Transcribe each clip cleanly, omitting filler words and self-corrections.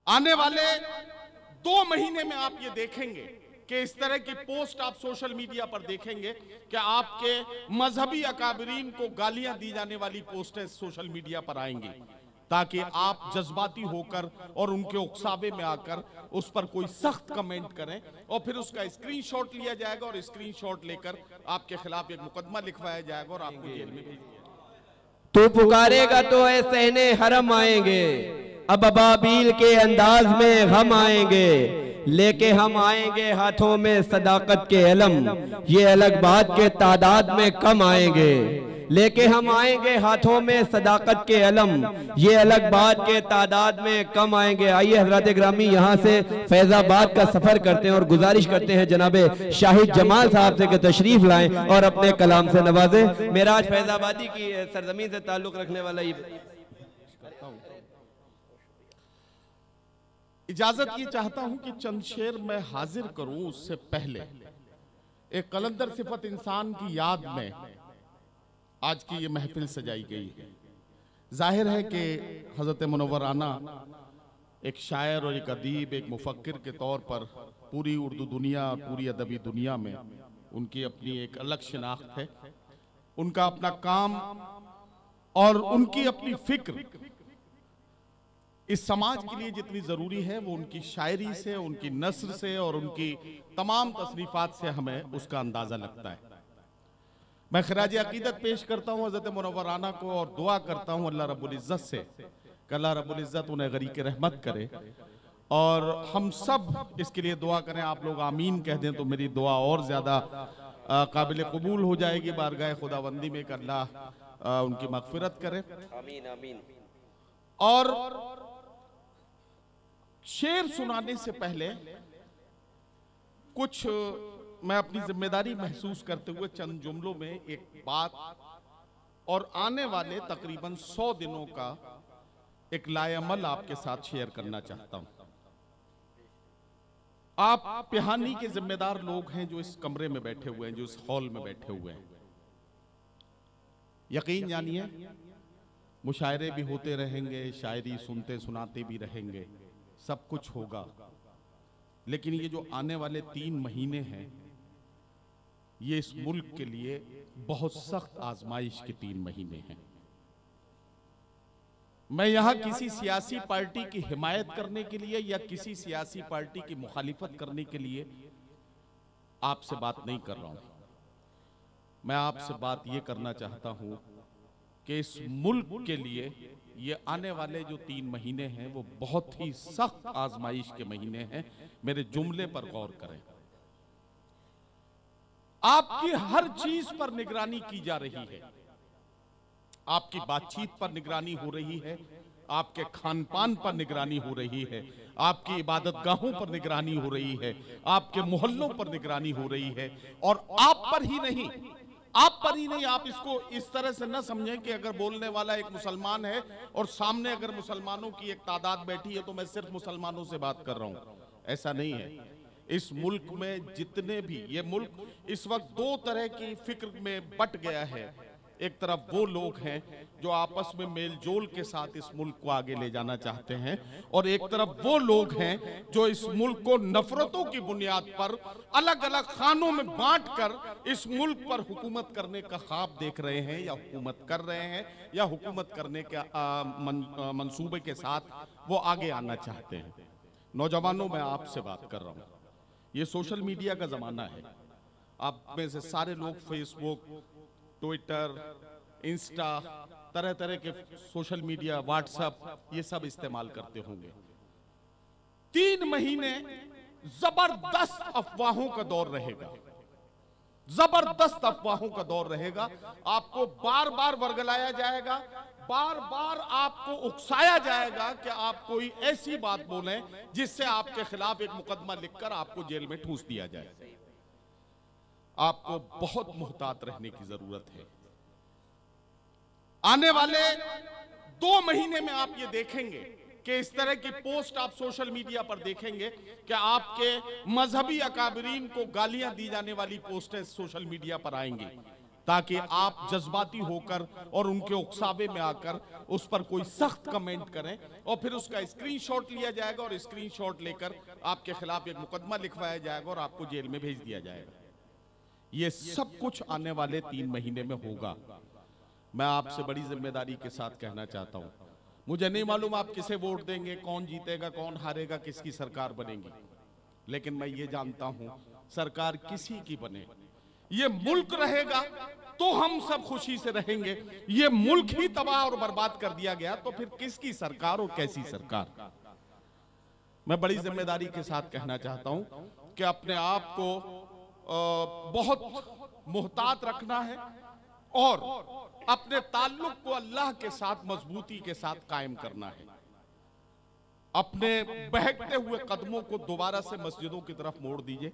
आने वाले 2 महीने में आप ये देखेंगे कि इस तरह की पोस्ट आप सोशल मीडिया पर देखेंगे कि आपके मजहबी अकाबरीन को गालियां दी जाने वाली पोस्टें सोशल मीडिया पर आएंगी, ताकि आप जज्बाती होकर और उनके उकसावे में आकर उस पर कोई सख्त कमेंट करें और फिर उसका स्क्रीनशॉट लिया जाएगा और स्क्रीनशॉट लेकर आपके खिलाफ एक मुकदमा लिखवाया जाएगा और आपको जेल में भेज दिया जाएगा। तू पुकारेगा तो ऐ सहने हरम आएंगे, अब अबाबील के अंदाज में हम आएंगे, लेके हम आएंगे हाथों में सदाकत के अलम, ये अलग बात के तादाद में कम आएंगे। लेके हम आएंगे हाथों में सदाकत के अलम, ये अलग बात के तादाद में कम आएंगे। आइए हजरत ग्रामी यहाँ से फैजाबाद का सफर करते हैं और गुजारिश करते हैं जनाबे शाहिद जमाल साहब से कि तशरीफ लाएं और अपने कलाम से नवाजें। मेरा आज फैजाबादी की सरजमीन से ताल्लुक रखने वाला ही इजाजत ये चाहता हूं कि चंद शेर मैं हाजिर करूं, उससे पहले एक कलंदर सिफत इंसान की याद में आज की ये महफिल सजाई गई है। जाहिर है कि हजरत मुनव्वर आना एक शायर और एक अदीब, एक मुफक्किर के तौर पर पूरी उर्दू दुनिया और पूरी अदबी दुनिया में उनकी अपनी एक अलग शिनाख्त है। उनका अपना काम और उनकी अपनी फिक्र इस समाज के लिए जितनी जरूरी है वो उनकी शायरी से, उनकी नस्र से और उनकी तमाम तसनीफात से हमें उसका अंदाजा लगता है। मैं खराज अकीदत पेश करता हूँ हज़रत मुनव्वर आना को और दुआ करता हूँ अल्लाह रब्बुल इज़्ज़त से कि अल्लाह रब्बुल इज़्ज़त उन्हें गरीक़ रहमत करे और हम सब इसके लिए दुआ करें। आप लोग आमीन कह दें तो मेरी दुआ और ज़्यादा काबिल कबूल हो जाएगी बारगाह खुदाबंदी में कि अल्लाह उनकी मग़फ़िरत करे। आमीन आमीन। और शेर सुनाने से पहले कुछ मैं अपनी जिम्मेदारी महसूस करते हुए चंद जुमलों में एक बात और आने वाले तकरीबन 100 दिनों का एक लाएअमल आपके साथ शेयर करना चाहता हूं। आप पिहानी के जिम्मेदार लोग हैं जो इस कमरे में बैठे हुए हैं, जो इस हॉल में बैठे हुए हैं। यकीन जानिए मुशायरे भी होते रहेंगे, शायरी सुनते सुनाते भी रहेंगे, सब कुछ होगा, लेकिन ये जो आने वाले 3 महीने हैं ये इस मुल्क के लिए बहुत सख्त आजमाइश के 3 महीने हैं। मैं यहां किसी सियासी पार्टी की हिमायत करने के लिए या किसी सियासी पार्टी की मुखालिफत करने के लिए आपसे बात नहीं कर रहा हूं। मैं आपसे बात यह करना चाहता हूं कि इस मुल्क के लिए ये आने वाले जो 3 महीने हैं वो बहुत ही सख्त आजमाइश के महीने हैं। मेरे जुमले पर गौर करें। आपकी हर चीज पर निगरानी की जा रही है। आपकी बातचीत पर निगरानी हो रही है, आपके खान पान पर निगरानी हो रही है, आपकी इबादतगाहों पर निगरानी हो रही है, आपके मोहल्लों पर निगरानी हो रही है। और आप पर ही नहीं, आप इसको इस तरह से न समझें कि अगर बोलने वाला एक मुसलमान है और सामने अगर मुसलमानों की एक तादाद बैठी है तो मैं सिर्फ मुसलमानों से बात कर रहा हूं। ऐसा नहीं है। इस मुल्क में जितने भी, ये मुल्क इस वक्त 2 तरह की फिक्र में बट गया है। एक तरफ वो लोग हैं जो आपस में मेल जोल के साथ इस मुल्क को आगे ले जाना चाहते हैं और एक तरफ वो लोग हैं जो इस मुल्क को नफरतों की बुनियाद पर अलग अलग खानों में बांटकर इस मुल्क पर हुकूमत करने का ख्वाब देख रहे हैं या हुकूमत कर रहे हैं या हुकूमत करने के मंसूबे के साथ वो आगे आना चाहते हैं। नौजवानों, मैं आपसे बात कर रहा हूँ। ये सोशल मीडिया का जमाना है। आप में से सारे लोग फेसबुक, ट्विटर, इंस्टा, तरह तरह के सोशल मीडिया, व्हाट्सएप ये सब इस्तेमाल करते होंगे। 3 महीने जबरदस्त अफवाहों का दौर रहेगा, जबरदस्त अफवाहों का दौर रहेगा। आपको बार बार वर्गलाया जाएगा, बार बार आपको उकसाया जाएगा कि आप कोई ऐसी बात बोलें जिससे आपके खिलाफ एक मुकदमा लिखकर आपको जेल में ठूंस दिया जाए। आपको बहुत मुहतात रहने की जरूरत है। आने वाले 2 महीने में आप ये देखेंगे कि इस तरह की पोस्ट आप सोशल मीडिया पर देखेंगे कि आपके मजहबी अकाबरीन को गालियां दी जाने वाली पोस्टें सोशल मीडिया पर आएंगी, ताकि आप जज्बाती होकर और उनके उकसावे में आकर उस पर कोई सख्त कमेंट करें और फिर उसका स्क्रीनशॉट लिया जाएगा और स्क्रीनशॉट लेकर आपके खिलाफ एक मुकदमा लिखवाया जाएगा और आपको जेल में भेज दिया जाएगा। ये सब कुछ आने वाले 3 महीने में होगा। मैं आपसे बड़ी जिम्मेदारी के साथ कहना चाहता हूं, मुझे नहीं मालूम आप किसे वोट देंगे, कौन जीतेगा, कौन हारेगा, किसकी सरकार बनेगी, लेकिन मैं ये जानता हूं सरकार किसी की बने, ये मुल्क रहेगा तो हम सब खुशी से रहेंगे। ये मुल्क ही तबाह और बर्बाद कर दिया गया तो फिर किसकी सरकार और कैसी सरकार। मैं बड़ी जिम्मेदारी के साथ कहना चाहता हूं कि अपने आप को बहुत मुहतात रखना है और अपने ताल्लुक को अल्लाह के साथ मजबूती के साथ कायम करना है। अपने बहकते हुए कदमों को दोबारा से मस्जिदों की तरफ मोड़ दीजिए,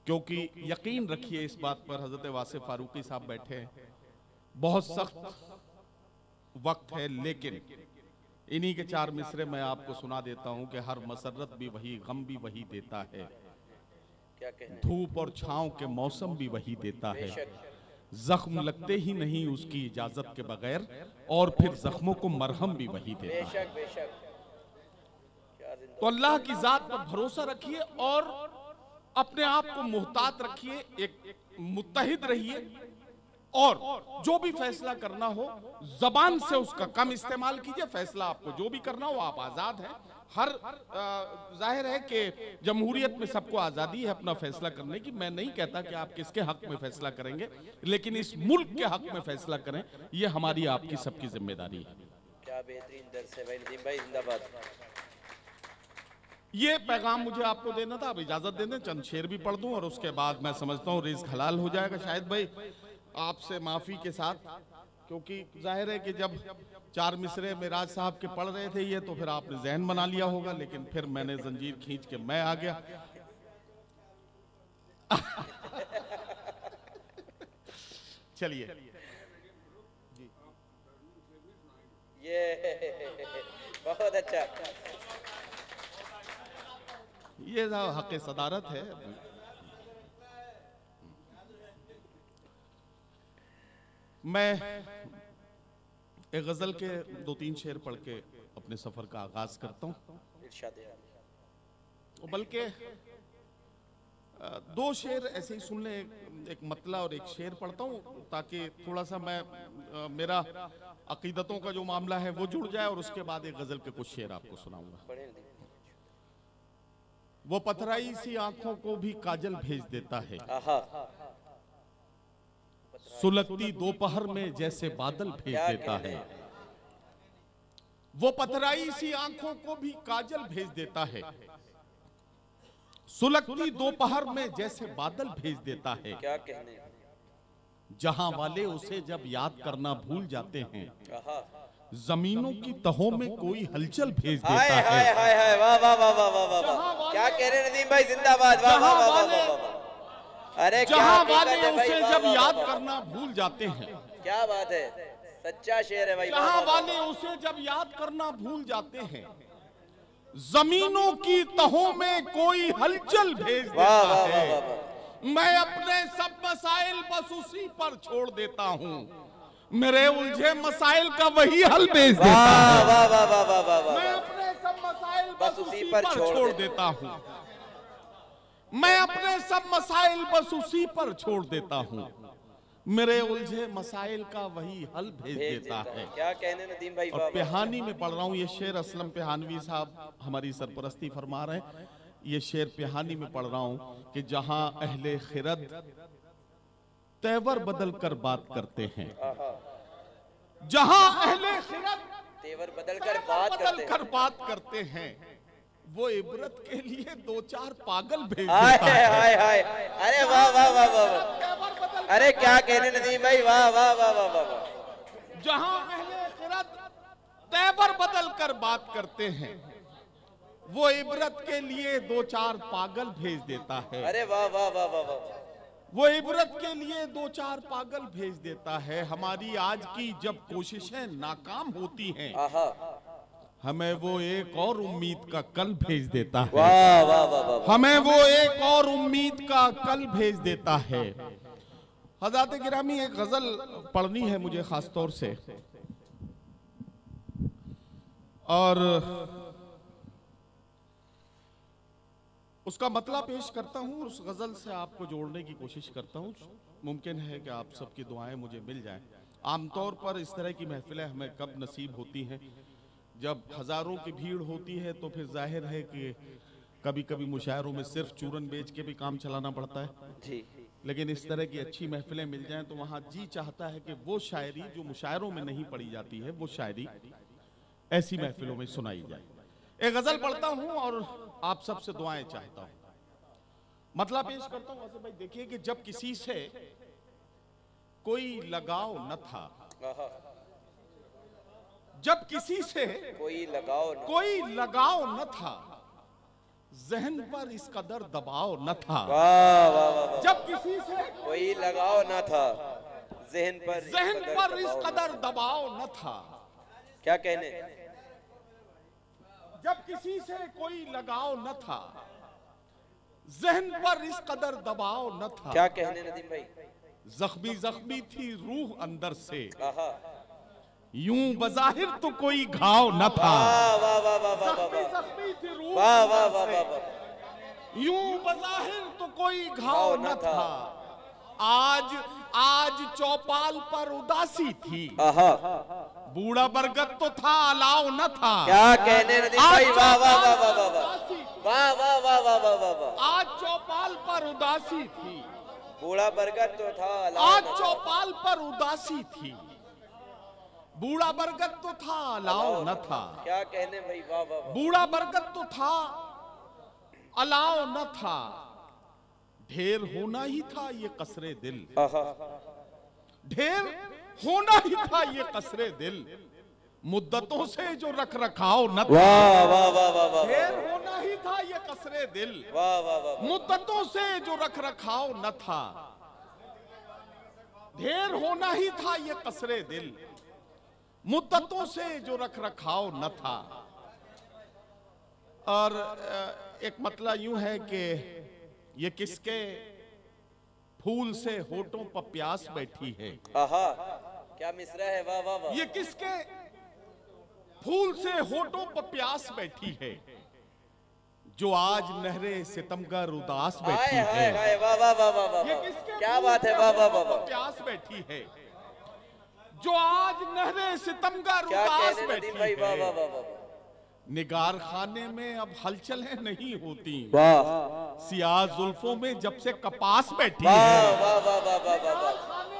क्योंकि यकीन रखिए इस बात पर, हजरत वासिफ फारूकी साहब बैठे हैं, बहुत सख्त वक्त है, लेकिन इन्हीं के 4 मिसरे मैं आपको सुना देता हूं कि हर मसरत भी वही, गम भी वही देता है, धूप और छांव के मौसम भी वही देता है, जख्म लगते ही नहीं उसकी इजाजत के बगैर और फिर जख्मों को मरहम भी वही देता है। तो अल्लाह की जात पर भरोसा रखिए और अपने आप को मुहतात रखिए, एक मुत्तहिद रहिए और जो भी फैसला करना हो जबान से उसका कम इस्तेमाल कीजिए। फैसला आपको जो भी करना हो, आप आजाद हैं। हर जाहिर है कि जमहूरियत में सबको आजादी है अपना फैसला करने की। मैं नहीं कहता कि आप किसके हक में फैसला करेंगे, लेकिन इस मुल्क के हक में फैसला करें, ये हमारी आपकी सबकी जिम्मेदारी है। क्या बेहतरीन दर्स है भाई नदीम भाई, जिंदाबाद। ये पैगाम मुझे आपको देना था, अब इजाजत दे दें, चंद शेर भी पढ़ दूं और उसके बाद मैं समझता हूँ रिज़्क हलाल हो जाएगा। शायद भाई आपसे माफी के साथ, क्योंकि जाहिर है कि जब 4 मिसरे मिराज साहब के पढ़ रहे थे ये, तो फिर आपने जहन बना लिया होगा, लेकिन फिर मैंने जंजीर खींच के मैं आ गया। चलिए ये बहुत अच्छा, ये हक़ सदारत है। मैं एक गजल के 2-3 शेर पढ़ के अपने सफर का आगाज करता हूँ। बल्कि 2 शेर ऐसे ही सुन ले, एक मतला और एक शेर पढ़ता हूँ ताकि थोड़ा सा मैं मेरा अकीदतों का जो मामला है वो जुड़ जाए, और उसके बाद एक गजल के कुछ शेर आपको सुनाऊंगा। वो पथराई सी आंखों को भी काजल भेज देता है, सुलगती दोपहर में जैसे बादल भेज देता है। वो पथराई सी आंखों को भी काजल भेज देता है, सुलगती दोपहर में जैसे बादल भेज देता है। क्या कहने, जहां वाले उसे जब याद करना भूल जाते हैं, जमीनों की तहों में कोई हलचल भेज देता है। हाय हाय हाय, वाह वाह वाह वाह वाह वाह, क्या कह रहे नदीम भाई, जिंदाबाद, वाह वाह वाह वाह। अरे जहां वाले उसे जब याद करना भूल जाते हैं, क्या बात है, सच्चा शेर है भाई। जहां वाले उसे जब याद करना भूल जाते हैं, जमीनों की तहों में कोई हलचल भेज देता है। मैं अपने सब मसाइल बस उसी पर छोड़ देता हूँ, मेरे उलझे मसाइल का वही हल भेज देता है। वाह वाह वाह वाह वाह, मैं अपने सब मसाइल बस उसी पर छोड़ देता हूँ, मैं अपने सब मसाइल बस उसी पर छोड़ देता हूँ, मेरे उलझे मसाइल का वही हल भेज देता है। क्या कहने नदीम भाई। और पेहानी में पढ़ रहा हूँ ये शेर, असलम पेहानवी साहब हमारी सरपरस्ती फरमा रहे हैं। ये शेर पेहानी में पढ़ रहा हूँ कि जहां अहले खिरद तेवर बदल कर बात करते हैं, जहां अहले खिरद तेवर बदल कर बात करते हैं, वो इबरत के लिए 2-4 पागल भेज हाय देता है। हाय हाय, अरे वाह वाह वाह वाह, अरे क्या कहने नदीम भाई, वाह वाह वाह वाह वाह। जहां अहले खिरद तेवर बदल कर बात करते हैं, वो इबरत के लिए 2-4 पागल भेज देता है। अरे वाह वाह वाह वाह वाह, वो इबरत के लिए 2-4 पागल भेज देता है। हमारी आज की जब कोशिशें नाकाम होती हैं, हमें वो एक और उम्मीद का कल भेज देता है। वाह वाह वाह वाह, हमें वो एक और उम्मीद का कल भेज देता है। हज़रात गिरामी, एक गजल पढ़नी है मुझे खास तौर से, और उसका मतलब पेश करता हूं, उस गजल से आपको जोड़ने की कोशिश करता हूं। मुमकिन है कि आप सबकी दुआएं मुझे मिल जाएं। आमतौर पर इस तरह की महफिलें हमें कब नसीब होती हैं, जब हजारों की भीड़ होती है, तो फिर जाहिर है कि कभी कभी मुशायरों में सिर्फ चूरन बेच के भी काम चलाना पड़ता है जी। लेकिन इस तरह की अच्छी महफिलें मिल जाएं तो वहाँ जी चाहता है कि वो शायरी जो मुशायरों में नहीं पढ़ी जाती है, वो शायरी ऐसी महफिलों में सुनाई जाए। एक गजल पढ़ता हूँ और आप सबसे दुआएं चाहता हूँ। मतलब पेश करता हूँ वासिफ भाई, देखिए कि जब किसी से कोई लगाव न था, जब किसी से कोई लगाव न था, जहन पर इस कदर दबाव न था। वाह वाह वाह। जब किसी से कोई लगाव न था, जहन पर इस कदर दबाव न था। क्या कहने? जब किसी से कोई लगाव न था, जहन पर इस कदर दबाव न था। क्या कहने नदीम भाई? जख्मी जख्मी थी रूह अंदर से, यूं बज़ाहिर तो कोई घाव न था। वाह वाह वाह वाह वाह। जख्मी थी रूह वाह वाह वाह वाह। यूं बज़ाहिर तो कोई घाव न था। आज चौपाल पर उदासी थी, बूढ़ा बरगद तो था अलाव न था। क्या कहने नदीम भाई? वाह वाह वाह वाह वाह वाह वाह वाह वाह वाह वाह वाह। आज चौपाल पर उदासी थी, बूढ़ा बरगद तो था आज चौपाल पर उदासी थी, बूढ़ा बरगद तो था अलाव न था। क्या कहने भाई? वाह वाह वाह। बूढ़ा बरगद तो था अलाव न था, ढेर होना ही था ये कसरे दिल, ढेर होना ही था ये कसरे दिल, मुद्दतों से जो रख रखाव न था। वाह वाह वाह वाह वाह। ढेर होना ही था ये कसरे दिल, वाह वाह वाह। मुद्दतों से जो रख रखाव न था। ढेर होना ही था ये कसरे दिल, मुद्दतों से जो रख रखाव न था। और एक मतलब यूं है कि ये किसके फूल से होठों पर प्यास बैठी है। क्या मिसरा है? वाह वाह वाह। ये किसके फूल से होठों पर प्यास बैठी है, जो आज नहरे सितमगर उदास बैठी है। वाह वाह वाह वाह वाह। ये किसके क्या बात है? वाह वाह वाह वाह। प्यास बैठी है, जो आज नहरे सितमगर क्या उदास कहने बैठी नदीम भाई? वाह वाह है। वाह वाह। निगार खाने में अब हलचलें नहीं होती, वाह सियाह जुल्फों में जब से कपास बैठी वाह है। वाह वाह वाह वाह वाह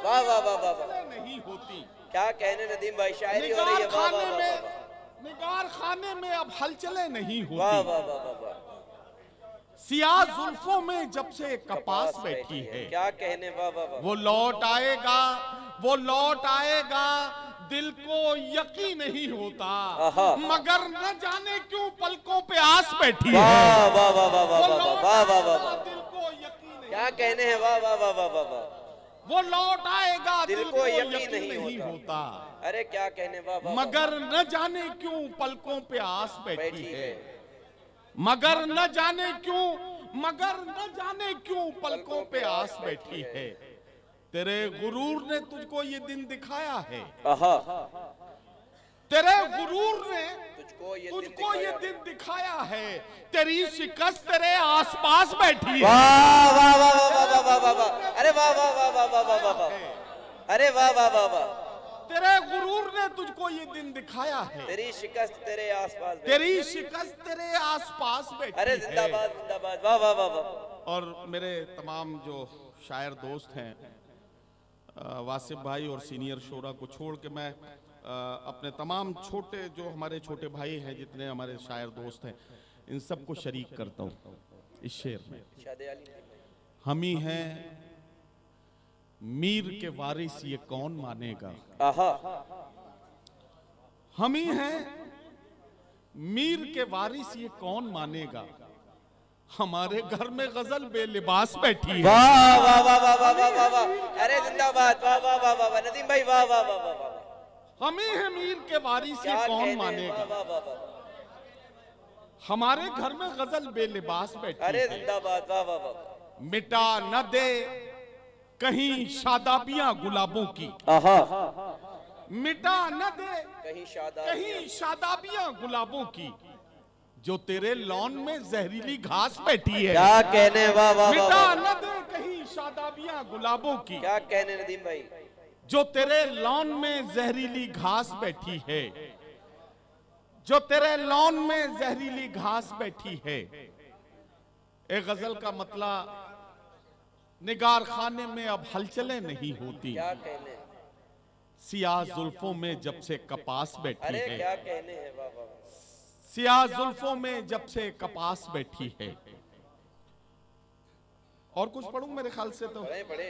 वाह वाह वाह वाह वाह। नहीं होती। क्या कहने नदीम भाई? शायरी हो रही है। वाह वाह वाह। निगार खाने में अब हलचलें नहीं वाह वाह होती, वाह वाह वाह। सियाह जुल्फों में जब से कपास बैठी है। क्या कहने? वाह वाह वाह। वो लौट आएगा, वो लौट आएगा, दिल को यकीन नहीं होता, मगर न जाने क्यों पलकों पे आस बैठी है। वाह वाह वाह वाह वाह वाह वाह वाह वाह। दिल को यकीन नहीं। क्या कहने हैं? वाह वाह वाह वाह वाह वाह। वो लौट आएगा, दिल को यकीन नहीं होता। अरे क्या कहने? वाह वाह। मगर न जाने क्यों पलकों पे आस बैठी है, मगर न जाने क्यों, मगर न जाने क्यों पलकों पे आस बैठी है। तेरे गुरूर ने तुझको ये दिन दिखाया है, तेरे गुरूर ने तुझको ये दिन दिखाया है, तेरी शिकस्त तेरे आसपास बैठी है। वाह वाह वाह वाह वाह वाह वाह वाह। अरे वाह वाह वाह वाह वाह वाह वाह। अरे वाह वाह वाह वाह। तेरे गुरूर ने तुझको ये दिन दिखाया है, तेरी शिकस्त तेरे आसपास, तेरी शिकस्त तेरे आसपास बैठी। अरे जिंदाबाद जिंदाबाद। वाह वाह वाह वाह। और मेरे तमाम जो शायर दोस्त हैं, वासिफ भाई और सीनियर शोरा को छोड़ के मैं अपने तमाम छोटे जो हमारे छोटे भाई हैं, जितने हमारे शायर दोस्त हैं, इन सबको शरीक करता हूँ इस शेर में। हम ही हैं मीर के वारिस ये कौन मानेगा, हम ही हैं मीर के वारिस ये कौन मानेगा, हमारे घर में गजल बेलिबास बैठी है। वाह वाह वाह वाह वाह वाह वाह वाह। अरे जिंदाबाद। वाह वाह वाह वाह। नदीम भाई वाह वाह वाह वाह वाह। हम ही हैं मीर के वारिस ये कौन मानेगा, वाह वाह वाह। हमारे घर में गजल बेलिबास बैठी अरे है। जिंदाबाद। वाह वाह वाह। मिटा न दे कहीं शादाबियां गुलाबों की, आहा, मिटा न दे कहीं शादाबियां गुलाबों की, जो तेरे लॉन में जहरीली घास बैठी है। क्या कहने, वाह वाह मिटा वाह, न दे कहीं शादाबियां गुलाबों की, क्या कहने नदीम भाई, जो तेरे लॉन में जहरीली घास बैठी है, जो तेरे लॉन में जहरीली घास बैठी है। एक गजल का मतलब, निगार खाने में अब हलचलें नहीं होती, क्या कहने, सियाह जुल्फों में जब से कपास बैठी अरे है, क्या कहने हैं, वाह वाह, सियाह जुल्फों में जब से कपास बैठी है। और कुछ पढ़ूं मेरे ख्याल से तो, पढ़े पढ़े,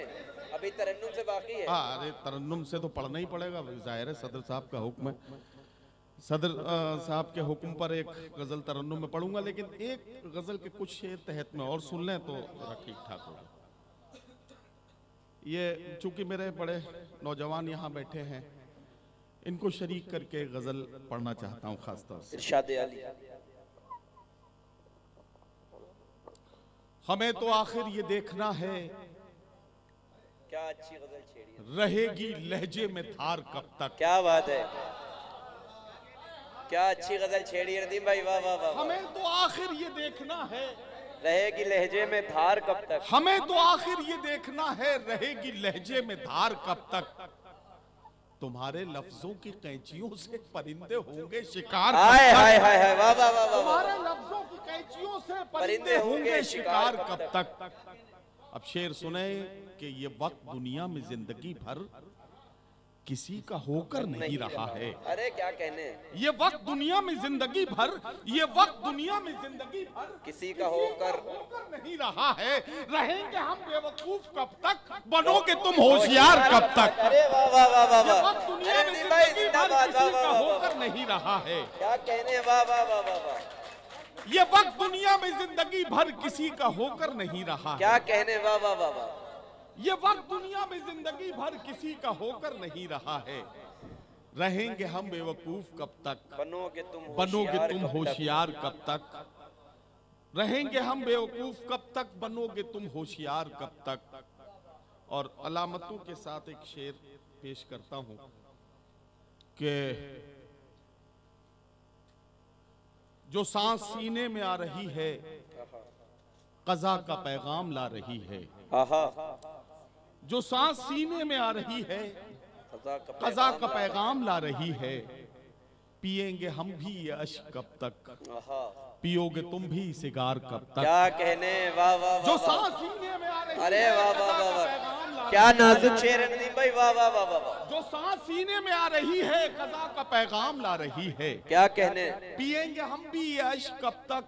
अभी तरन्नुम से बाकी है। हाँ, अरे तरन्नुम से तो पढ़ना ही पड़ेगा, जाहिर है सदर साहब का हुक्म है। सदर साहब के हुक्म पर एक गजल तरन्नुम में पढ़ूंगा, लेकिन एक गजल के कुछ शेर तहत में और सुन लें तो ठीक ठाक होगा। ये चूंकि मेरे बड़े नौजवान यहाँ बैठे हैं, इनको शरीक करके गजल पढ़ना चाहता हूँ खास तौर से। इरशाद अली, हमें तो आखिर ये देखना है, क्या अच्छी गजल छेड़ी है, रहेगी लहजे में धार कब तक। क्या बात है, क्या अच्छी गजल छेड़ी है नदीम भाई, वाह वाह वाह, हमें तो आखिर ये देखना है, रहेगी लहजे में धार कब तक, हमें तो आखिर ये देखना है, रहेगी लहजे में धार कब तक। तुम्हारे लफ्जों की कैंचियों से परिंदे होंगे शिकार कब हाय तक? हाय हाय हाय, वाह वाह वाह वाह, तुम्हारे लफ्जों की कैंचियों से परिंदे होंगे शिकार कब तक। अब शेर सुने कि ये वक्त दुनिया में जिंदगी भर किसी का होकर नहीं रहा है। अरे क्या कहने, ये वक्त दुनिया में जिंदगी भर, ये वक्त दुनिया में जिंदगी भर किसी का होकर नहीं रहा है। रहेंगे हम बेवकूफ कब तक, बनोगे तुम होशियार कब तक। अरे वाह वाह वाह वाह ये वाह, वक्त दुनिया अरे में नदीम भाई जिंदगी भर जिंदाबाद, वाह किसी वाह का वाह होकर वाह, नहीं रहा है। क्या कहने, वाह वाह वाह वाह वाह, ये वक्त दुनिया में जिंदगी भर किसी का होकर नहीं रहा है। क्या कहने, वाह वाह वाह वाह, ये वक्त दुनिया में जिंदगी भर किसी का होकर नहीं रहा है। रहेंगे हम बेवकूफ कब तक, बनोगे तुम होशियार कब तक। रहेंगे हम बेवकूफ कब तक, बनोगे तुम होशियार कब तक। और अलामतों के साथ एक शेर पेश करता हूं कि जो सांस सीने में आ रही है, कज़ा का पैगाम ला रही है। आहा, जो सांस सीने में आ रही है, कज़ा का पैगाम ला रही है। पिएंगे हम भी ये अश्क कब तक, आहा, पियोगे तुम भी सिगार कब तक। क्या कहने, वाह वाह वाह, जो सांस सीने में आ रही अरे है, वाह वाह कज़ा वाह का वाह, पैगाम ला क्या रही है। नाजुक शेर है नदीम भाई, वाह वाह वाह वाह वाह, जो सांस सीने में आ रही है, कज़ा का पैगाम ला रही है। क्या कहने, पिएंगे हम भी ये अश्क कब तक,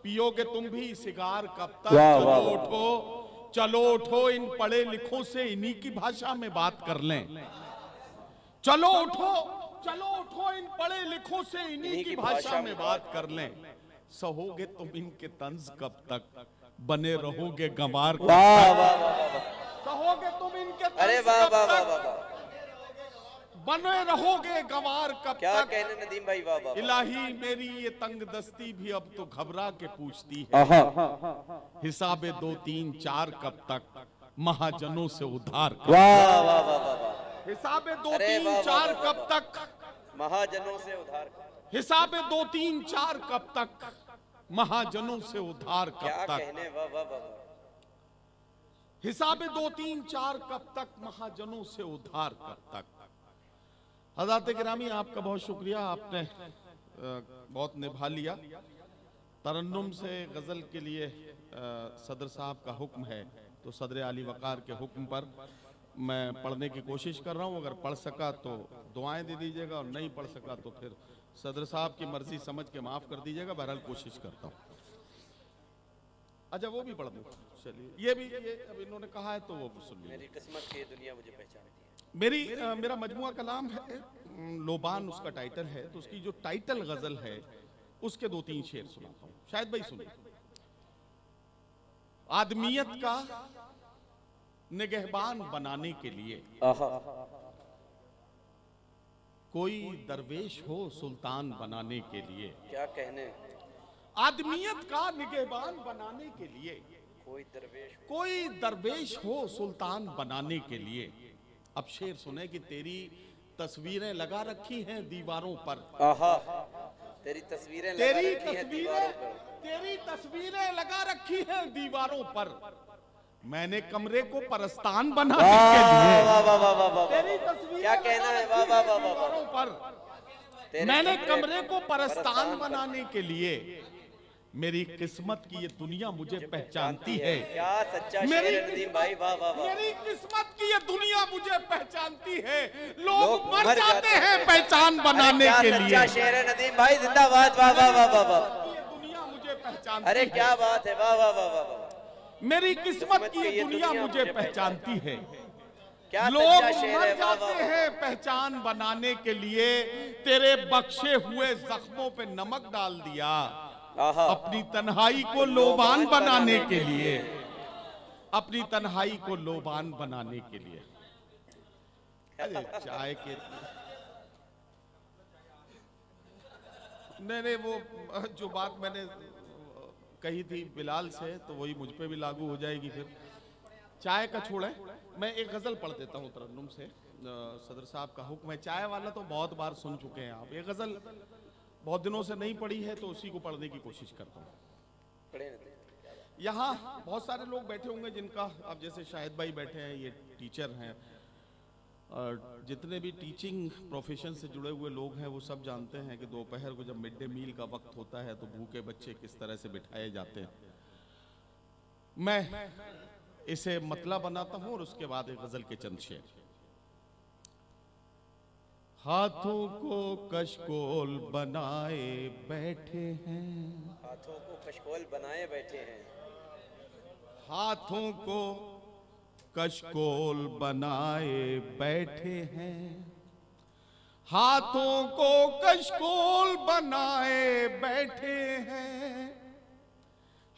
पियोगे तुम भी सिगार कब तक। वाह, चलो वाह, वाह। उठो, चलो उठो, इन पढ़े लिखों से इन्हीं की भाषा में बात कर लें। चलो उठो, चलो उठो, इन पढ़े लिखों से इन्हीं की भाषा में बात कर लें। सहोगे तुम इनके तंज कब तक, बने रहोगे गंवार कब वाह तक। वाह वाह वाह, सहोगे तुम इनके अरे तंज वाह कब वाह वाह तक, वाह वाह, बने रहोगे गंवार कब क्या तक। कहने नदीम भाई, वाह वाह, इलाही मेरी ये तंग दस्ती भी अब तो घबरा के पूछती है, आहा, हिसाबे 2 3 4 कब तक, महाजनों से उधार कब वाह वाह वाह वाह वाह, तक। हिसाबे 2 अरे 3 वाह, वाह, 4 वाह, कब वाह, तक, महाजनों से उधार, हिसाबे 2 3 4 कब तक, महाजनों से उधार क्या कब तक। कहने, वाह वाह वाह वाह, हिसाबे 2 3 4 कब तक, महाजनों से उधार कब तक। हज़रात गिरामी, आपका बहुत शुक्रिया, आपने बहुत निभा लिया। तरन्नुम से गज़ल के लिए सदर साहब का हुक्म है, तो सदर आली वक़ार के हुक्म पर मैं पढ़ने की कोशिश कर रहा हूँ। अगर पढ़ सका तो दुआएं दे दीजिएगा, और नहीं पढ़ सका तो फिर सदर साहब की मर्जी समझ के माफ़ कर दीजिएगा। बहरहाल कोशिश करता हूँ। अच्छा, वो भी पढ़ दूँ, चलिए। ये अब इन्होंने कहा है तो वो सुन लीजिए। मेरी किस्मत की दुनिया मुझे पहचानती है। मेरा मजमुआ कलाम है, लोबान उसका टाइटल है, तो उसकी जो टाइटल गजल है उसके 2 3 शेर सुनाता हूँ, शायद भाई सुनिए। आदमियत का निगहबान बनाने के लिए आहा, कोई दरवेश हो सुल्तान बनाने के लिए। क्या कहने, आदमियत का निगहबान बनाने के लिए कोई दरवेश हो सुल्तान बनाने के लिए। अब शेर सुने कि तेरी तस्वीरें लगा रखी हैं दीवारों पर। आहा, तेरी तस्वीरें लगा रखी हैं दीवारों पर। तेरी तस्वीरें लगा रखी हैं दीवारों पर। मैंने कमरे को परस्तान बनाने के लिए। वाह वाह वाह वाह, तेरी तस्वीरें क्या कहना है, वाह वाह वाह वाह दीवारों पर। मैंने कमरे को परस्तान बनाने के लिए। मेरी किस्मत की ये दुनिया मुझे पहचानती है। क्या सच्चा शेर है नदीम भाई, वाह वाह वाह। मेरी किस्मत की ये दुनिया मुझे पहचानती है। लोग मर जाते हैं पहचान बनाने के लिए। सच्चा शेर है नदीम भाई, जिंदाबाद, वाह वाह वाह वाह वाह। ये दुनिया मुझे पहचानती है। अरे क्या बात है, वाह वाह वाह वाह। मेरी किस्मत की ये दुनिया मुझे पहचानती है। क्या लोग सच्चा शेर मर है, वाह जाते वाह। हैं पहचान बनाने के लिए। तेरे बख्शे हुए जख्मों पे नमक डाल दिया आहा, अपनी तन्हाई को लोबान बनाने के लिए। अपनी तन्हाई को लोबान बनाने के लिए। अरे चाय के नहीं वो जो बात मैंने कही थी बिलाल से, तो वही मुझ पे भी लागू हो जाएगी। फिर चाय का छोड़े, मैं एक गजल पढ़ देता हूँ तरन्नुम से। सदर साहब का हुक्म है। चाय वाला तो बहुत बार सुन चुके हैं आप। ये गजल बहुत दिनों से नहीं पढ़ी है, तो उसी को पढ़ने की कोशिश करता हूँ। यहाँ बहुत सारे लोग बैठे होंगे जिनका, अब जैसे शाहिद भाई बैठे हैं, ये टीचर हैं, और जितने भी टीचिंग प्रोफेशन से जुड़े हुए लोग हैं वो सब जानते हैं कि दोपहर को जब मिड डे मील का वक्त होता है तो भूखे बच्चे किस तरह से बिठाए जाते हैं। मैं इसे मतलब बनाता हूँ और उसके बाद एक गजल के चंद शेर। हाथों को कशकोल बनाए बैठे हैं। हाथों को कशकोल बनाए बैठे हैं। हाथों को कशकोल बनाए बैठे हैं। हाथों को कशकोल बनाए बैठे हैं।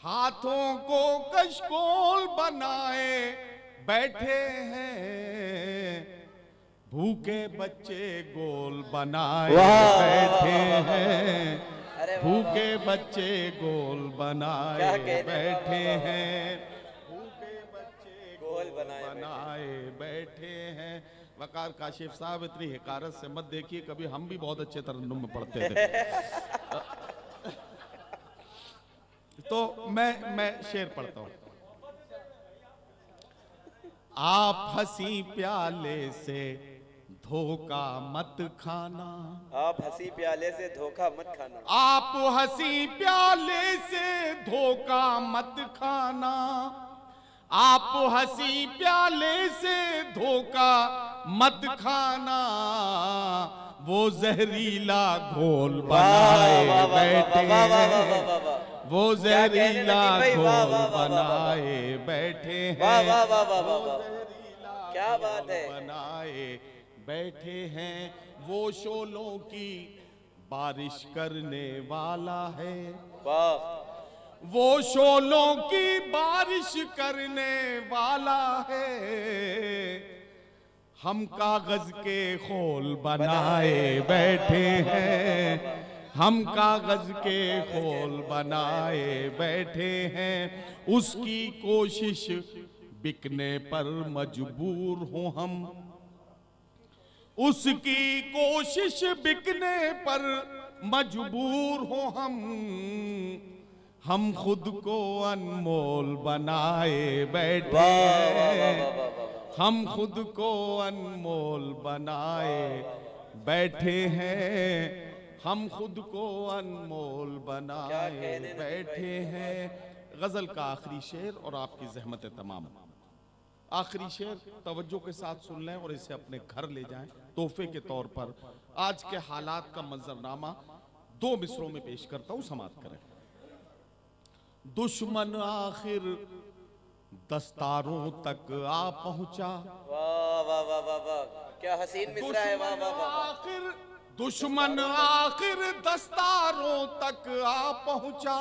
हाथों को कशकोल बनाए बैठे हैं। भूखे बच्चे गोल बनाए बैठे हैं। भूखे बच्चे गोल बनाए बैठे हैं। भूखे बच्चे गोल बनाए बैठे हैं। वकार काशिफ साहब, इतनी हिकारत से मत देखिए, कभी हम भी बहुत अच्छे तरन्नुम में पढ़ते थे। तो मैं शेर पढ़ता हूं। आप हंसी प्याले से धोखा मत खाना। आप हंसी प्याले से धोखा मत खाना। आप हंसी प्याले से धोखा मत खाना। आप हंसी प्याले से धोखा मत खाना। वो जहरीला घोल बनाए बैठे हैं। वो जहरीला घोल बनाए बैठे हैं। क्या बात है, बनाए बैठे हैं। वो शोलों की बारिश करने वाला है। वाह। वो शोलों की बारिश करने वाला है। हम कागज के खोल बनाए बैठे हैं। हम कागज के खोल बनाए बैठे हैं। उसकी कोशिश बिकने पर मजबूर हो हम। उसकी कोशिश बिकने पर मजबूर हो हम। हम खुद को अनमोल बनाए बैठे हैं। हम खुद को अनमोल बनाए बैठे हैं। हम खुद को अनमोल बनाए बैठे हैं। गजल का आखिरी शेर और आपकी ज़हमत तमाम। आखिरी शेर तवज्जो के साथ सुन लें और इसे अपने घर ले जाएं तोहफे के तौर पर। आज के हालात का मंजरनामा 2 मिसरों में पेश करता हूं, समाप्त करें। दुश्मन आखिर दस्तारों तक आ पहुंचा। वाह वाह वाह वाह वाह, क्या हसीन मिसरा है, वाह वाह वाह। आखिर दुश्मन आखिर दस्तारों तक आ पहुंचा।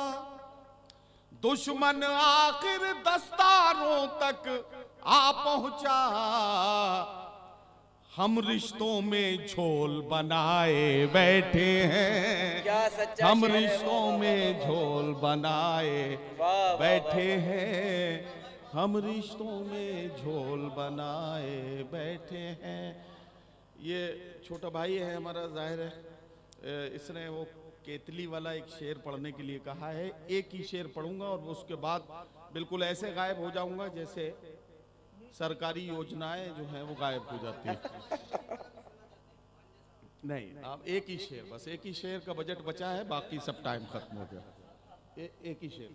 दुश्मन आखिर दस्तारों तक आ पहुंचा। हम रिश्तों में झोल बनाए बैठे हैं, क्या सच्चा हम शेर है, रिश्तों वाह, वाह, में झोल बनाए वाह, वाह, बैठे हैं, हम रिश्तों में झोल बनाए बैठे हैं। ये छोटा भाई है हमारा, जाहिर है इसने वो केतली वाला एक शेर पढ़ने के लिए कहा है। एक ही शेर पढ़ूंगा और उसके बाद बिल्कुल ऐसे गायब हो जाऊंगा जैसे सरकारी योजनाएं जो हैं वो गायब हो जाती है। नहीं, आप एक ही शेर, बस एक ही शेर का बजट बचा है, बाकी सब टाइम खत्म हो गया। एक ही शेर।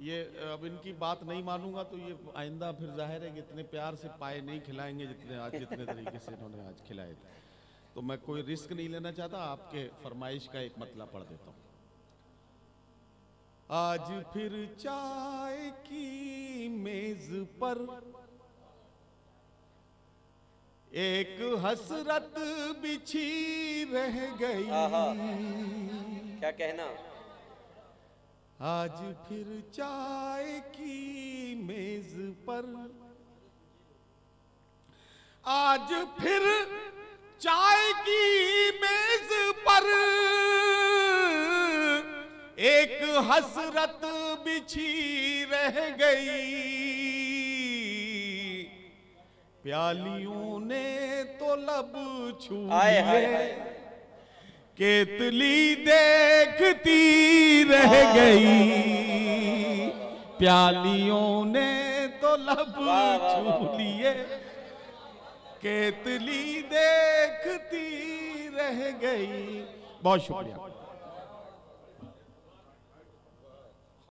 ये अब इनकी बात नहीं मानूंगा तो ये आइंदा फिर जाहिर है कि इतने प्यार से पाए नहीं खिलाएंगे जितने तरीके से इन्होंने आज खिलाए थे। तो मैं कोई रिस्क नहीं लेना चाहता, आपके फरमाइश का एक मतलब पढ़ देता हूँ। आज फिर चाय की मेज पर एक हसरत बिछी रह गई। क्या कहना। आज फिर चाय की मेज पर, आज फिर चाय की मेज पर एक हसरत बिछी रह गई। प्यालियों ने तो लब छू लिए, केतली देखती रह गई। प्यालियों ने तो लब छू लिए, केतली देखती रह गई। बहुत शुक्रिया।